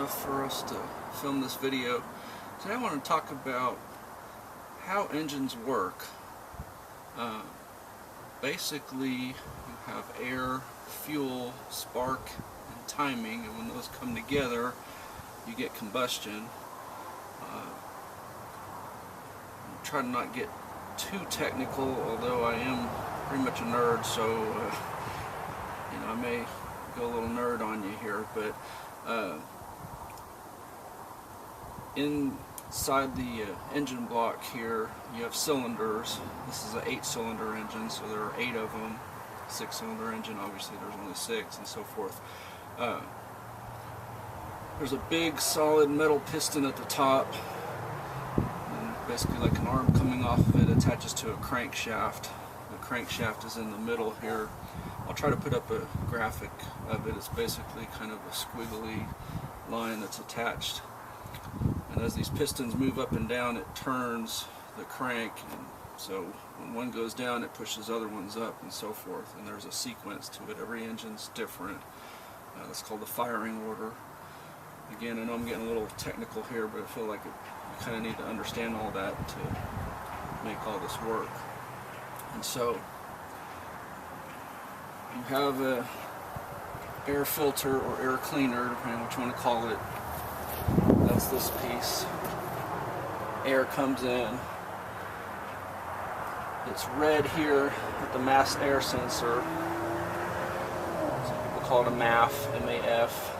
enough for us to film this video. Today I want to talk about how engines work. Basically, you have air, fuel, spark, and timing, and when those come together, you get combustion. I'm trying to not get too technical, although I am pretty much a nerd, so you know, I may go a little nerd on you here, but inside the engine block here you have cylinders. This is an 8-cylinder engine, so there are 8 of them. 6-cylinder engine, obviously there's only 6, and so forth. There's a big solid metal piston at the top, and basically like an arm coming off of it attaches to a crankshaft. The crankshaft is in the middle here. I'll try to put up a graphic of it. It's basically kind of a squiggly line that's attached, and as these pistons move up and down, it turns the crank, and so when one goes down it pushes other ones up, and so forth, and there's a sequence to it. Every engine's different. That's called the firing order. Again, I know I'm getting a little technical here, but I feel like you kind of need to understand all that to make all this work. And so you have a air filter or air cleaner, depending on what you want to call it. That's this piece. Air comes in. It's red here at the mass air sensor. Some people call it a MAF, M-A-F.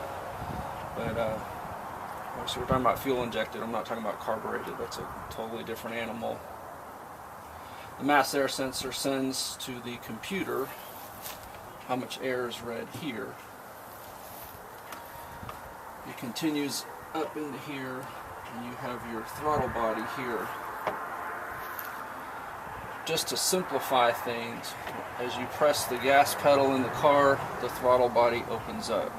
But obviously we're talking about fuel injected. I'm not talking about carbureted. That's a totally different animal. The mass air sensor sends to the computer how much air is read here. It continues up into here, and you have your throttle body here. Just to simplify things, as you press the gas pedal in the car, the throttle body opens up.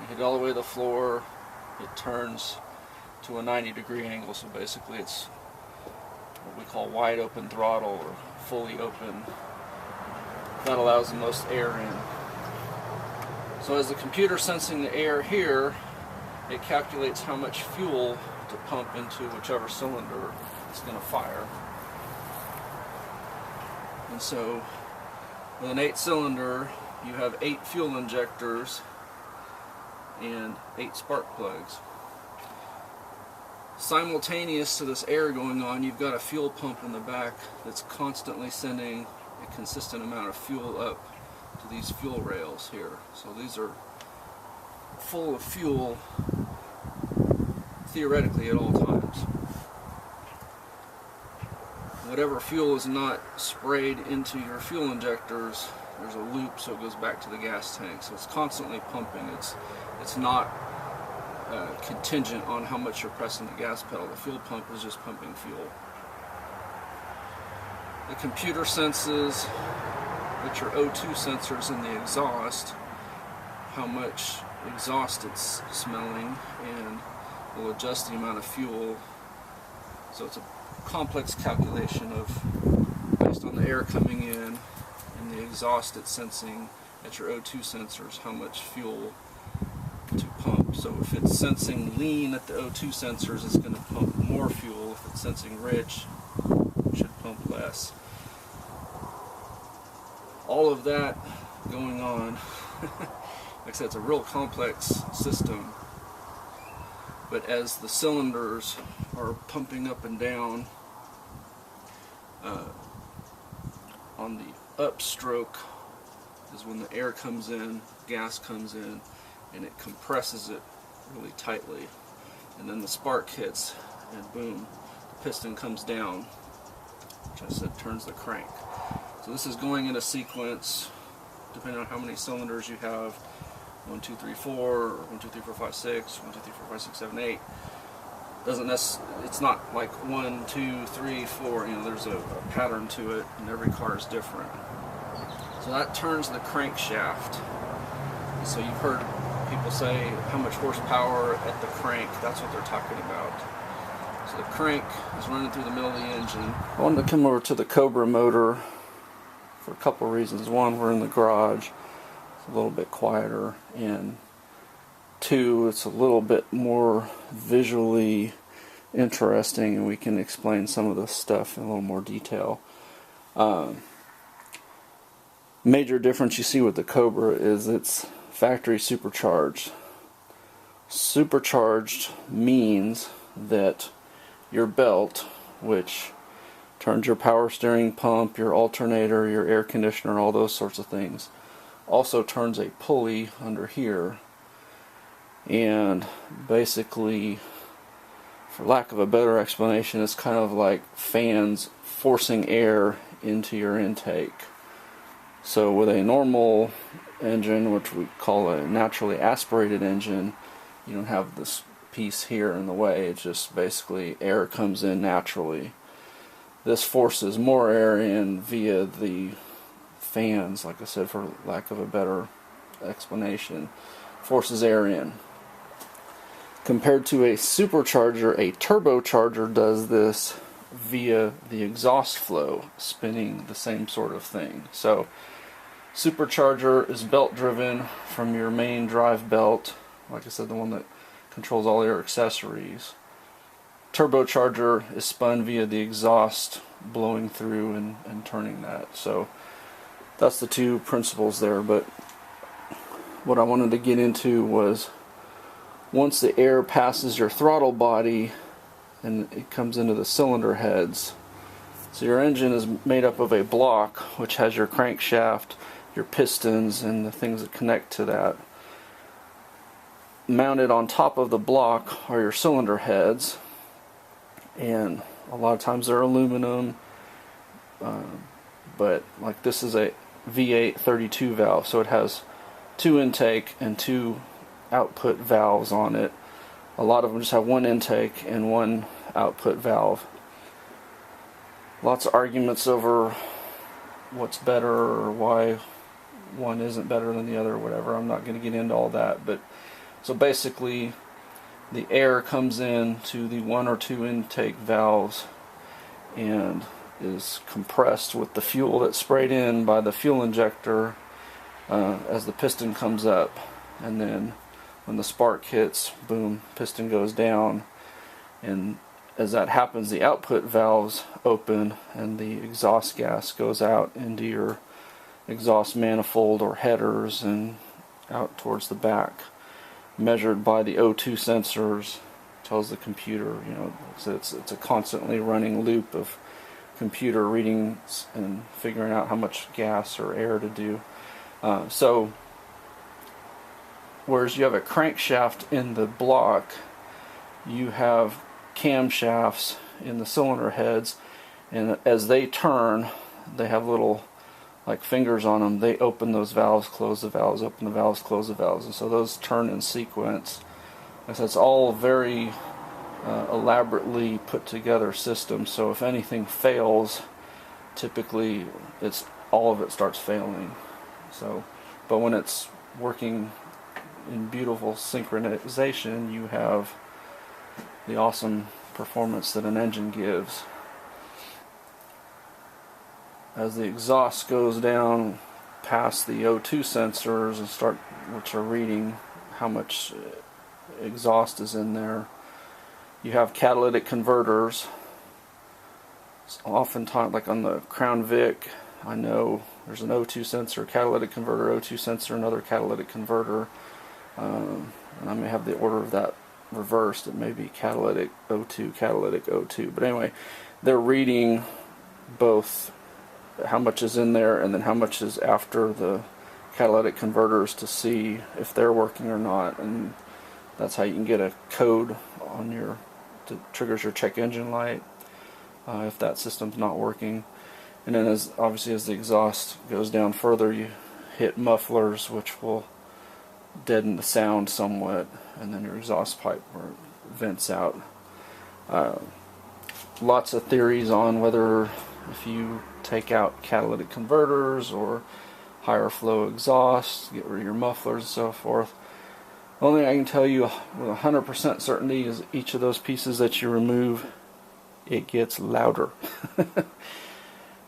You hit all the way to the floor, it turns to a 90-degree angle, so basically it's what we call wide open throttle or fully open. That allows the most air in. So as the computer sensing the air here, it calculates how much fuel to pump into whichever cylinder it's going to fire. And so with an 8-cylinder, you have 8 fuel injectors and 8 spark plugs. Simultaneous to this air going on, you've got a fuel pump in the back that's constantly sending a consistent amount of fuel up to these fuel rails here. So these are full of fuel theoretically at all times. Whatever fuel is not sprayed into your fuel injectors, there's a loop so it goes back to the gas tank. So it's constantly pumping. It's not contingent on how much you're pressing the gas pedal. The fuel pump is just pumping fuel. The computer senses with your O2 sensors in the exhaust how much exhaust it's smelling, and will adjust the amount of fuel. So it's a complex calculation of, based on the air coming in and the exhaust it's sensing at your O2 sensors, how much fuel to pump. So if it's sensing lean at the O2 sensors, it's going to pump more fuel. If it's sensing rich, it should pump less. All of that going on. Like I said, it's a real complex system. But as the cylinders are pumping up and down, on the upstroke is when the air comes in, gas comes in, and it compresses it really tightly. And then the spark hits, and boom, the piston comes down, which I said turns the crank. So this is going in a sequence, depending on how many cylinders you have. 1, 2, 3, 4, or 1, 2, 3, 4, 5, 6, 1, 2, 3, 4, 5, 6, 7, 8. It's not like 1, 2, 3, 4, you know, there's a pattern to it, and every car is different. So that turns the crankshaft. So you've heard people say how much horsepower at the crank. That's what they're talking about. So the crank is running through the middle of the engine. I wanted to come over to the Cobra motor for a couple reasons. One, we're in the garage. It's a little bit quieter, and 2, it's a little bit more visually interesting, and we can explain some of this stuff in a little more detail. Major difference you see with the Cobra is it's factory supercharged. Supercharged means that your belt, which turns your power steering pump, your alternator, your air conditioner, all those sorts of things, also turns a pulley under here, and basically, for lack of a better explanation, it's kind of like fans forcing air into your intake. So with a normal engine, which we call a naturally aspirated engine, you don't have this piece here in the way. It's just basically air comes in naturally. This forces more air in via the fans, like I said, for lack of a better explanation, forces air in. Compared to a supercharger, a turbocharger does this via the exhaust flow, spinning the same sort of thing. So supercharger is belt driven from your main drive belt, like I said, the one that controls all your accessories. Turbocharger is spun via the exhaust blowing through and turning that. So that's the two principles there. But what I wanted to get into was, once the air passes your throttle body and it comes into the cylinder heads, so your engine is made up of a block which has your crankshaft, your pistons, and the things that connect to that. Mounted on top of the block are your cylinder heads, and a lot of times they're aluminum, but like this is a V8 32 valve, so it has 2 intake and 2 output valves on it. A lot of them just have 1 intake and 1 output valve. Lots of arguments over what's better or why one isn't better than the other or whatever. I'm not going to get into all that, but so basically the air comes in to the 1 or 2 intake valves and is compressed with the fuel that's sprayed in by the fuel injector as the piston comes up, and then when the spark hits, boom, piston goes down, and as that happens, the output valves open and the exhaust gas goes out into your exhaust manifold or headers and out towards the back, measured by the O2 sensors. Tells the computer, you know, so it's a constantly running loop of computer readings and figuring out how much gas or air to do. So whereas you have a crankshaft in the block, you have camshafts in the cylinder heads, and as they turn, they have little like fingers on them. They open those valves, close the valves, open the valves, close the valves, and so those turn in sequence. And so it's all very elaborately put together system. So if anything fails, typically it's all of it starts failing. So, but when it's working in beautiful synchronization, you have the awesome performance that an engine gives. As the exhaust goes down past the O2 sensors and which are reading how much exhaust is in there, you have catalytic converters. Oftentimes, like on the Crown Vic, I know there's an O2 sensor, catalytic converter, O2 sensor, another catalytic converter, and I may have the order of that reversed. It may be catalytic O2, but anyway, they're reading both how much is in there and then how much is after the catalytic converters to see if they're working or not, and that's how you can get a code on that triggers your check engine light if that system's not working. And then obviously as the exhaust goes down further, you hit mufflers, which will deaden the sound somewhat, and then your exhaust pipe vents out. Lots of theories on whether if you take out catalytic converters or higher flow exhaust, get rid of your mufflers and so forth. The only thing I can tell you with 100% certainty is each of those pieces that you remove, it gets louder.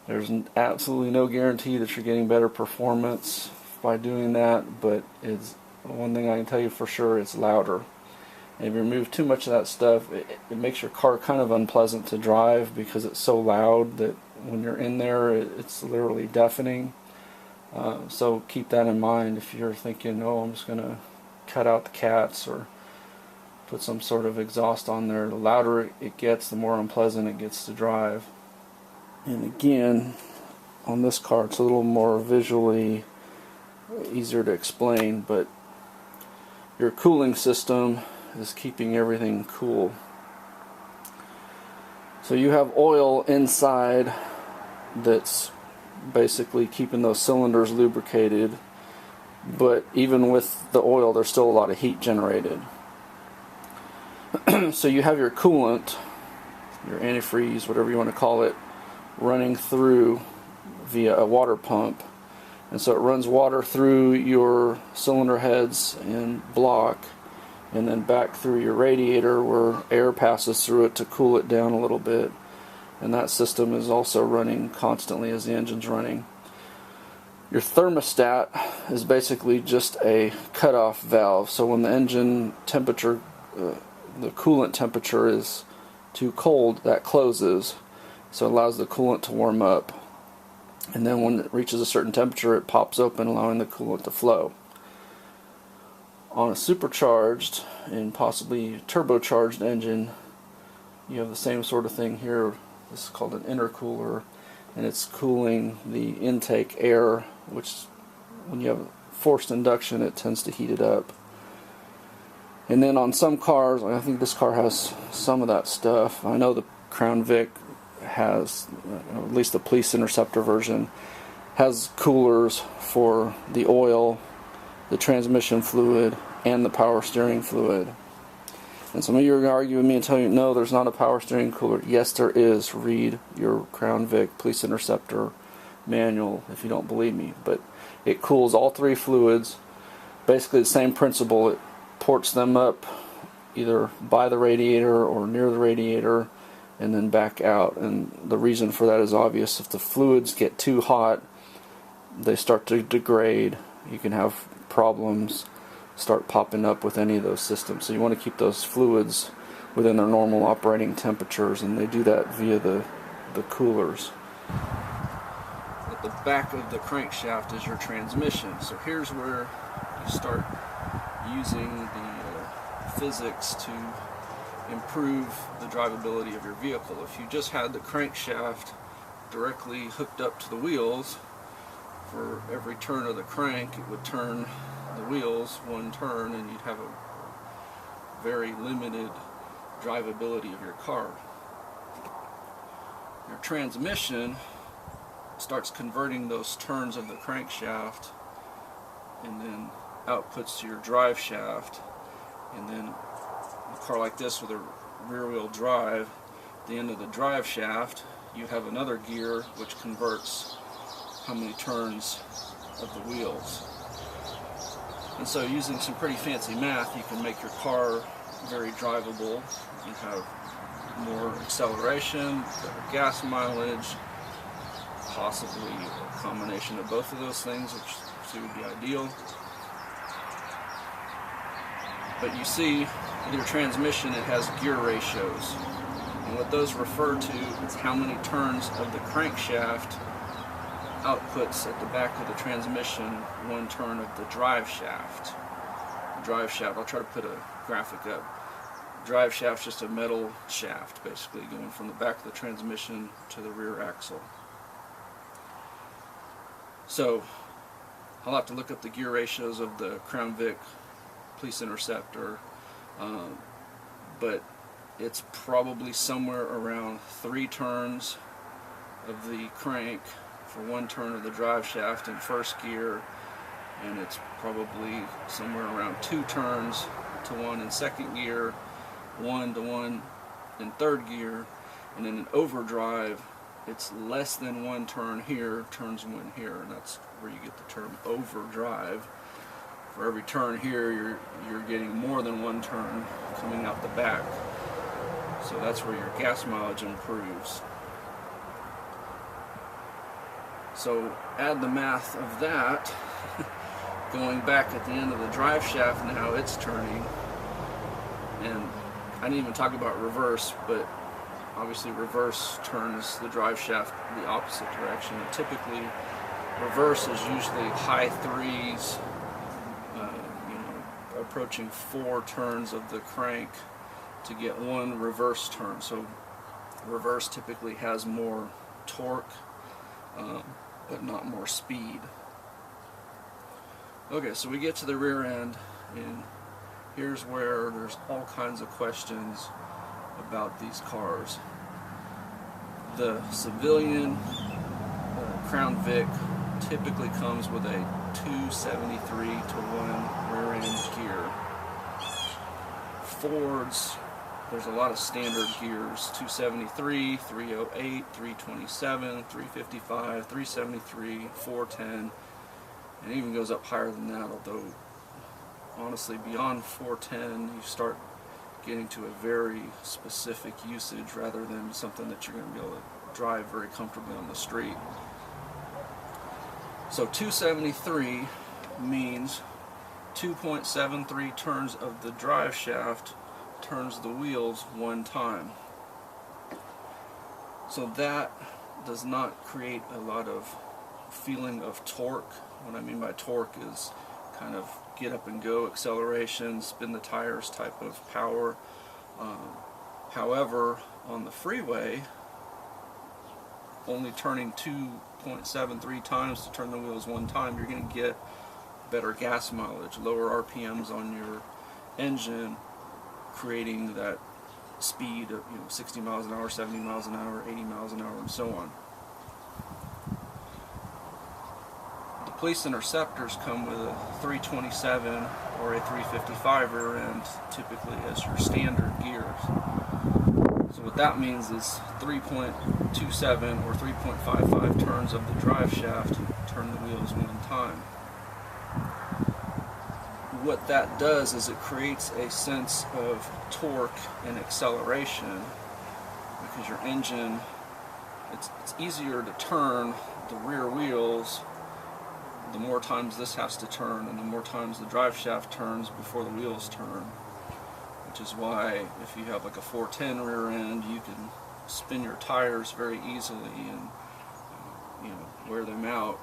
There's absolutely no guarantee that you're getting better performance by doing that, but it's one thing I can tell you for sure, it's louder. And if you remove too much of that stuff, it makes your car kind of unpleasant to drive because it's so loud that when you're in there, it's literally deafening. So keep that in mind if you're thinking, oh, I'm just going to cut out the cats or put some sort of exhaust on there. The louder it gets, the more unpleasant it gets to drive. And again, on this car, it's a little more visually easier to explain, but your cooling system is keeping everything cool. So you have oil inside that's basically keeping those cylinders lubricated, but even with the oil, there's still a lot of heat generated. So you have your coolant, your antifreeze, whatever you want to call it, running through via a water pump. And so it runs water through your cylinder heads and block, and then back through your radiator where air passes through it to cool it down a little bit. And that system is also running constantly as the engine's running. Your thermostat is basically just a cutoff valve. So when the engine temperature, the coolant temperature is too cold, that closes. So it allows the coolant to warm up. And then when it reaches a certain temperature, it pops open, allowing the coolant to flow. On a supercharged and possibly turbocharged engine, you have the same sort of thing here. This is called an intercooler, and it's cooling the intake air, which when you have forced induction, it tends to heat it up. And then on some cars, I think this car has some of that stuff. I know the Crown Vic has, at least the Police Interceptor version, has coolers for the oil, the transmission fluid, and the power steering fluid. And some of you are going to argue with me and tell you, no, there's not a power steering cooler. Yes, there is. Read your Crown Vic Police Interceptor manual if you don't believe me. But it cools all three fluids. Basically the same principle. It ports them up either by the radiator or near the radiator and then back out. And the reason for that is obvious. If the fluids get too hot, they start to degrade. You can have problems start popping up with any of those systems. So you want to keep those fluids within their normal operating temperatures, and they do that via the coolers. At the back of the crankshaft is your transmission. So here's where you start using the physics to improve the drivability of your vehicle. If you just had the crankshaft directly hooked up to the wheels, for every turn of the crank it would turn the wheels one turn, and you'd have a very limited drivability of your car. Your transmission starts converting those turns of the crankshaft and then outputs to your drive shaft. And then a car like this with a rear wheel drive, at the end of the drive shaft you have another gear which converts how many turns of the wheels. And so using some pretty fancy math, you can make your car very drivable. You have more acceleration, better gas mileage, possibly a combination of both of those things, which would be ideal. But you see, in your transmission it has gear ratios. And what those refer to is how many turns of the crankshaft outputs at the back of the transmission one turn of the drive shaft. The drive shaft, I'll try to put a graphic up. Drive shaft's just a metal shaft, basically, going from the back of the transmission to the rear axle. So I'll have to look up the gear ratios of the Crown Vic Police Interceptor, but it's probably somewhere around 3 turns of the crank for one turn of the drive shaft in first gear, and it's probably somewhere around 2 turns to 1 in second gear, 1 to 1 in third gear, and in an overdrive it's less than 1 turn here, turns 1 here, and that's where you get the term overdrive. For every turn here you're getting more than 1 turn coming out the back, so that's where your gas mileage improves. So add the math of that going back at the end of the drive shaft, now it's turning. And I didn't even talk about reverse, but obviously reverse turns the drive shaft the opposite direction. And typically reverse is usually high threes, approaching 4 turns of the crank to get 1 reverse turn. So reverse typically has more torque, but not more speed. Okay, so we get to the rear end, and here's where there's all kinds of questions about these cars. The civilian Crown Vic typically comes with a 273 to 1 rear end gear. Fords, there's a lot of standard gears: 273, 308, 327, 355, 373, 410, and it even goes up higher than that, although honestly beyond 410 you start getting to a very specific usage rather than something that you're going to be able to drive very comfortably on the street. So 273 means 2.73 turns of the drive shaft turns the wheels 1 time. So that does not create a lot of feeling of torque. What I mean by torque is kind of get up and go acceleration, spin the tires type of power. However, on the freeway, only turning 2.73 times to turn the wheels 1 time, you're going to get better gas mileage, lower RPMs on your engine, creating that speed of 60 miles an hour, 70 miles an hour, 80 miles an hour, and so on. The police interceptors come with a 327 or a 355 rear end, typically as your standard gears. So what that means is 3.27 or 3.55 turns of the drive shaft turn the wheels 1 time. What that does is it creates a sense of torque and acceleration, because your engine, it's easier to turn the rear wheels the more times this has to turn and the more times the drive shaft turns before the wheels turn, which is why if you have like a 410 rear end, you can spin your tires very easily and wear them out.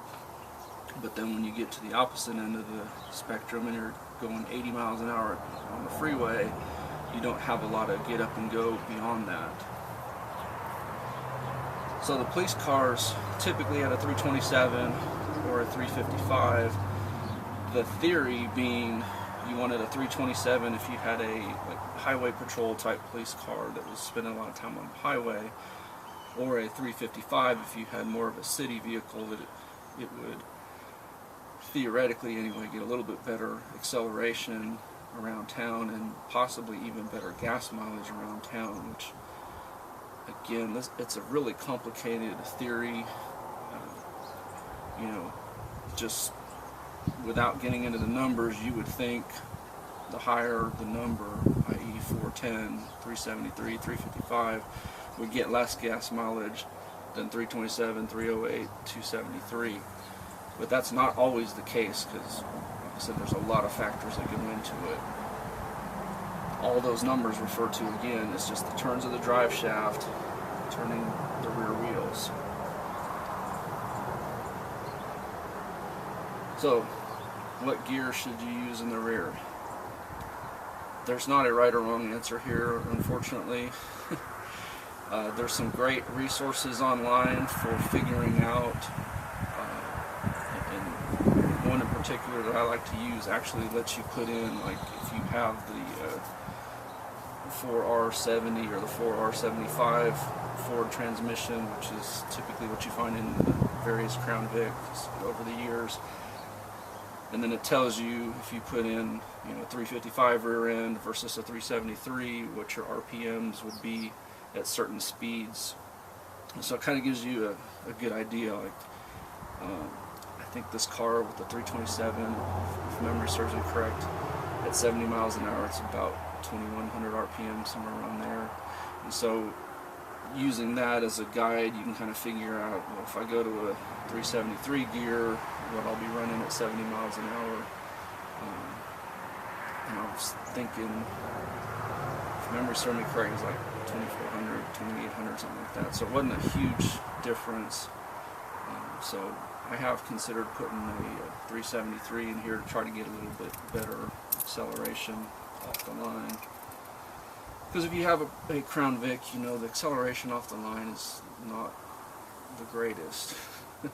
But then when you get to the opposite end of the spectrum and you're going 80 miles an hour on the freeway, you don't have a lot of get up and go beyond that. So the police cars typically had a 327 or a 355. The theory being you wanted a 327 if you had a highway patrol type police car that was spending a lot of time on the highway, or a 355 if you had more of a city vehicle that it would theoretically anyway get a little bit better acceleration around town and possibly even better gas mileage around town, which again, it's a really complicated theory. Just without getting into the numbers, you would think the higher the number, i.e. 410, 373, 355, would get less gas mileage than 327, 308, 273. But that's not always the case, because, like I said, there's a lot of factors that go into it. All those numbers refer to, again, it's just the turns of the drive shaft turning the rear wheels. So, what gear should you use in the rear? There's not a right or wrong answer here, unfortunately. There's some great resources online for figuring out. One in particular that I like to use actually lets you put in, like, if you have the 4R70 or the 4R75 Ford transmission, which is typically what you find in the various Crown Vics over the years, and then it tells you if you put in 355 rear end versus a 373, what your RPMs would be at certain speeds. And so it kind of gives you a good idea. Like, I think this car with the 327, if memory serves me correct, at 70 miles an hour, it's about 2100 RPM, somewhere around there. And so using that as a guide, you can kind of figure out, well, if I go to a 373 gear, what I'll be running at 70 miles an hour. And I was thinking, if memory serves me correct, it was like 2400, 2800, something like that. So it wasn't a huge difference. So I have considered putting a 373 in here to try to get a little bit better acceleration off the line. Because if you have a Crown Vic, you know the acceleration off the line is not the greatest. In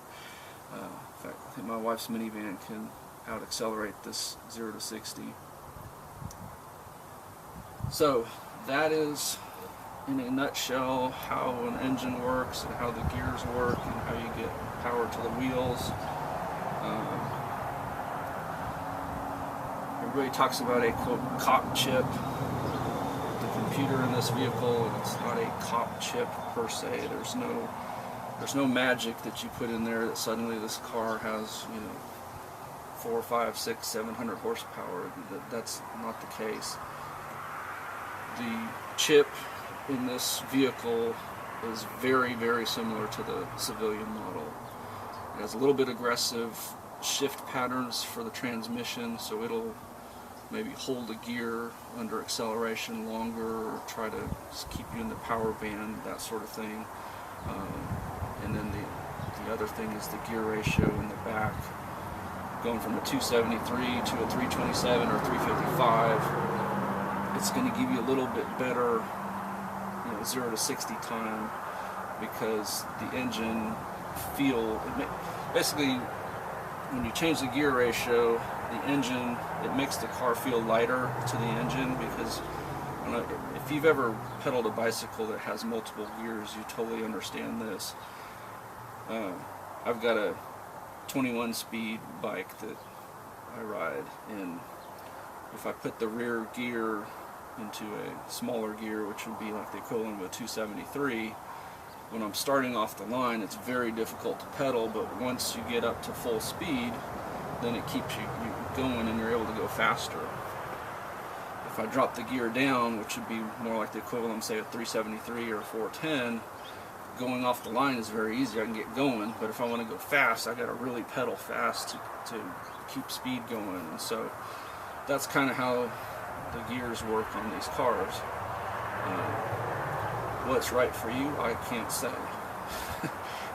fact, I think my wife's minivan can out-accelerate this 0 to 60. So that is, in a nutshell, how an engine works and how the gears work and how you get power to the wheels. Everybody talks about a quote cop chip. The computer in this vehicle, and it's not a cop chip per se. There's no magic that you put in there that suddenly this car has, you know, 4, 5, 6, 700 horsepower. That's not the case. The chip in this vehicle is very, very similar to the civilian model. It has a little bit aggressive shift patterns for the transmission, so it'll maybe hold a gear under acceleration longer or try to keep you in the power band, that sort of thing. And then the other thing is the gear ratio in the back. Going from a 273 to a 327 or 355, it's going to give you a little bit better, you know, 0 to 60 time, because the engine basically, when you change the gear ratio, the engine, it makes the car feel lighter to the engine, because if you've ever pedaled a bicycle that has multiple gears, you totally understand this. I've got a 21 speed bike that I ride, and if I put the rear gear into a smaller gear, which would be like the equivalent of a 273, when I'm starting off the line, it's very difficult to pedal, but once you get up to full speed, then it keeps you going and you're able to go faster. If I drop the gear down, which would be more like the equivalent, say, a 373 or a 410, going off the line is very easy. I can get going, but if I want to go fast, I got to really pedal fast to keep speed going. And so that's kind of how the gears work on these cars. What's right for you, I can't say.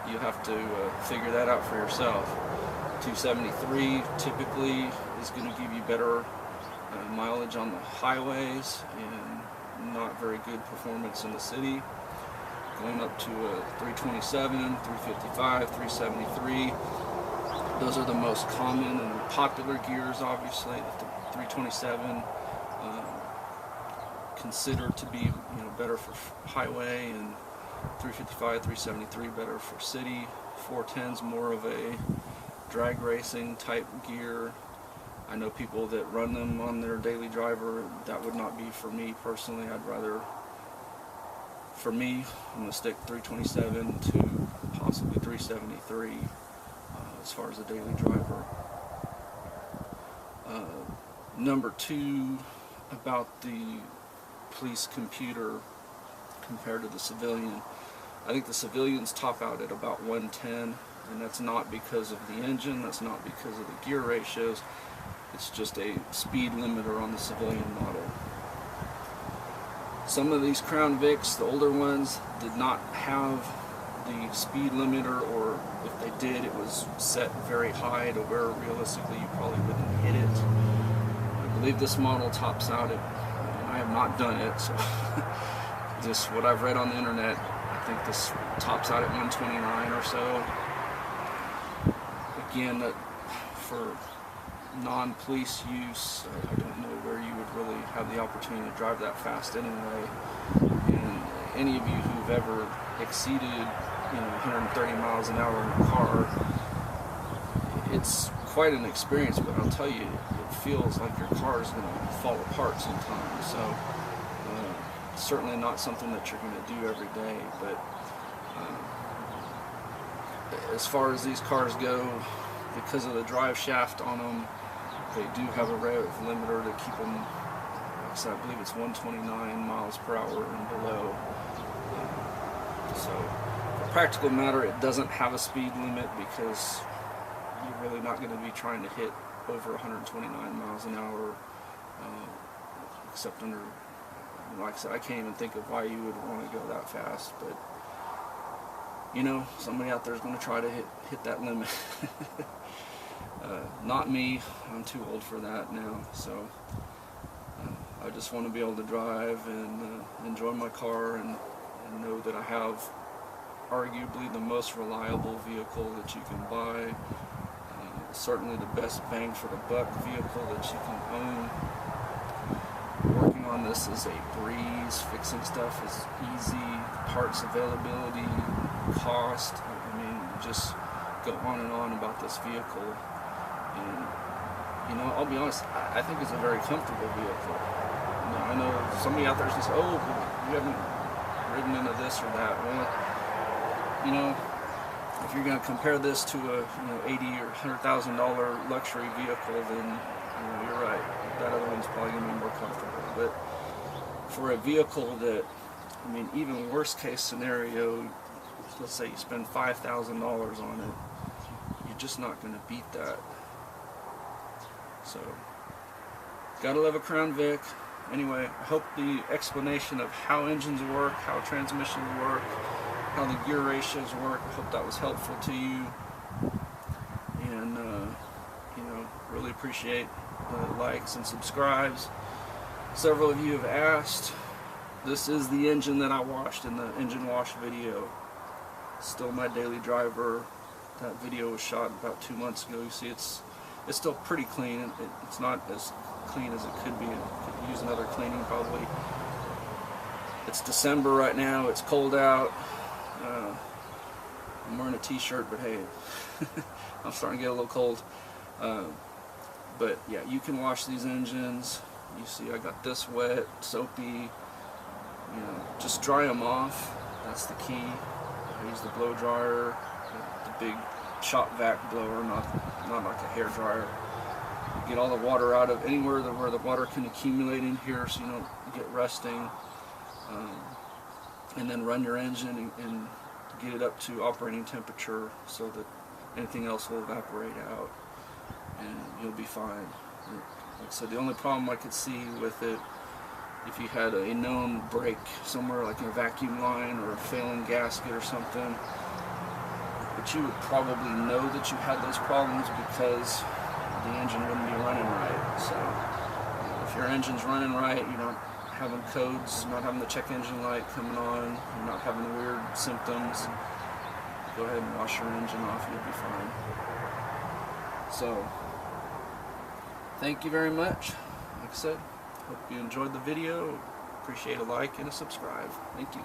You have to figure that out for yourself. 273 typically is going to give you better mileage on the highways and not very good performance in the city. Going up to a 327, 355, 373, those are the most common and popular gears, obviously. The 327 considered to be, you know, better for highway, and 355, 373 better for city. 410's more of a drag racing type gear. I know people that run them on their daily driver. That would not be for me personally. I'd rather, for me, I'm going to stick 327 to possibly 373 as far as a daily driver. Number two, about the police computer compared to the civilian. I think the civilians top out at about 110, and that's not because of the engine, that's not because of the gear ratios, it's just a speed limiter on the civilian model. Some of these Crown Vics, the older ones, did not have the speed limiter, or if they did, it was set very high to where realistically you probably wouldn't hit it. I believe this model tops out at, and I have not done it, so just what I've read on the internet, I think this tops out at 129 or so. Again, for non-police use, I don't know where you would really have the opportunity to drive that fast anyway. And any of you who've ever exceeded, you know, 130 miles an hour in a car, it's quite an experience, but I'll tell you, it feels like your car is going to fall apart sometimes. So certainly not something that you're going to do every day, but as far as these cars go, because of the drive shaft on them, they do have a rev limiter to keep them, like I said, I believe it's 129 miles per hour and below. So, for a practical matter, it doesn't have a speed limit because you're really not going to be trying to hit over 129 miles an hour, except under, like I said, I can't even think of why you would want to go that fast, but you know, somebody out there is going to try to hit that limit. Not me. I'm too old for that now, so I just want to be able to drive and enjoy my car and know that I have arguably the most reliable vehicle that you can buy, certainly the best bang for the buck vehicle that you can own. Working on this is a breeze. Fixing stuff is easy. Parts availability, cost, I mean, just go on and on about this vehicle. And you know, I'll be honest, I think it's a very comfortable vehicle. You know, I know somebody out there is just, oh, you haven't ridden into this or that. Well, you know, if you're going to compare this to a $80,000 or $100,000 luxury vehicle, then you're right. That other one's probably going to be more comfortable. But for a vehicle that, I mean, even worst case scenario, let's say you spend $5,000 on it, you're just not going to beat that. So, gotta love a Crown Vic. Anyway, I hope the explanation of how engines work, how transmissions work, how the gear ratios work, I hope that was helpful to you. And, you know, really appreciate the likes and subscribes. Several of you have asked. This is the engine that I washed in the engine wash video. Still my daily driver. That video was shot about 2 months ago. You see it's still pretty clean. It's not as clean as it could be. It could use another cleaning probably. It's December right now. It's cold out. I'm wearing a t-shirt, but hey, I'm starting to get a little cold. But yeah, you can wash these engines. You see I got this wet, soapy. You know, just dry them off. That's the key. I use the blow dryer, the big shop vac blower, not like a hair dryer. Get all the water out of anywhere where the water can accumulate in here, so you don't get rusting. And then run your engine and get it up to operating temperature so that anything else will evaporate out, and you'll be fine. Like I said, the only problem I could see with it, if you had a known break somewhere like in a vacuum line or a failing gasket or something, but you would probably know that you had those problems because the engine wouldn't be running right. So if your engine's running right, you're not having codes, not having the check engine light coming on, you're not having weird symptoms, go ahead and wash your engine off, you'll be fine. So thank you very much. Like I said, hope you enjoyed the video. Appreciate a like and a subscribe. Thank you.